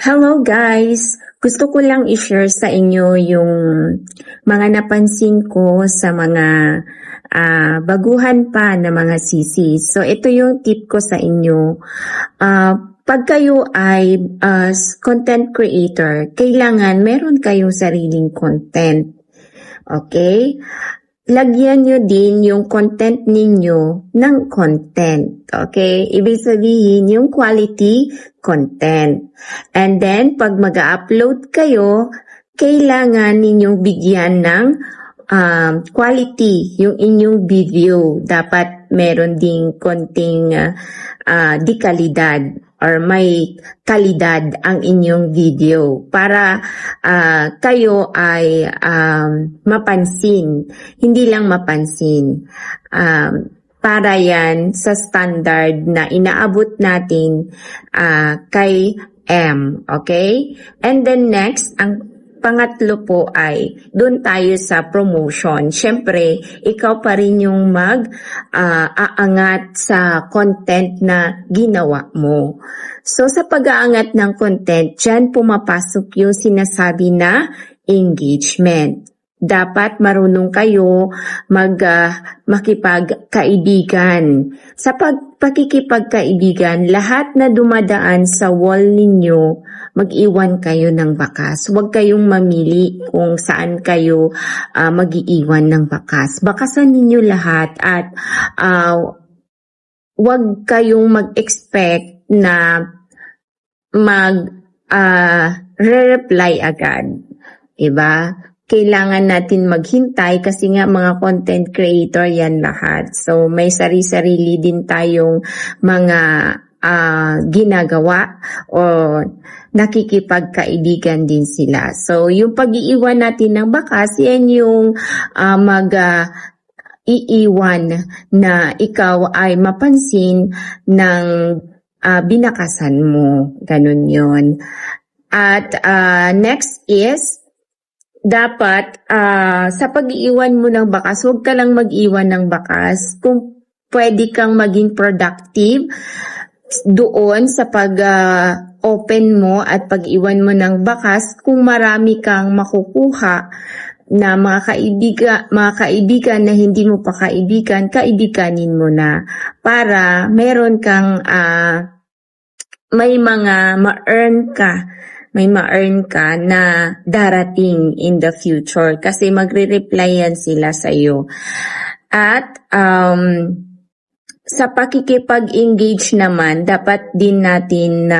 Hello guys! Gusto ko lang i-share sa inyo yung mga napansin ko sa mga baguhan pa na mga sisis. So ito yung tip ko sa inyo. Pag kayo ay content creator, kailangan meron kayong sariling content. Okay? Lagyan nyo din yung content ninyo ng content. Okay? Ibig sabihin yung quality content. And then, pag mag-upload kayo, kailangan ninyong bigyan ng quality yung inyong video. Dapat meron ding konting dekalidad or may kalidad ang inyong video para kayo ay mapansin. Hindi lang mapansin. Para yan sa standard na inaabot natin kay M. Okay? And then next, ang pangatlo po ay doon tayo sa promotion. Siyempre, ikaw pa rin yung aangat sa content na ginawa mo. So sa pag-aangat ng content, dyan pumapasok yung sinasabi na engagement. Dapat marunong kayo makipagkaibigan. Sa pakikipagkaibigan, lahat na dumadaan sa wall ninyo, mag-iwan kayo ng bakas. Huwag kayong mamili kung saan kayo mag-iiwan ng bakas. Bakasan ninyo lahat at huwag kayong mag-expect na re-reply agad. Diba? Kailangan natin maghintay kasi nga mga content creator yan lahat. So may sarili-sarili din tayong mga ginagawa o nakikipagkaibigan din sila. So yung pag-iiwan natin ng bakas, yan yung iiwan na ikaw ay mapansin ng binakasan mo. Ganun yun. At next is, dapat sa pag-iiwan mo ng bakas, huwag ka lang mag-iwan ng bakas. Kung pwede kang maging productive doon sa pag-open mo at pag-iwan mo ng bakas, kung marami kang makukuha na mga kaibigan na hindi mo pa kaibiganin mo na para meron kang may ma-earn ka na darating in the future kasi magre-reply yan sila sa iyo. At sa pakikipag-engage naman, dapat din natin na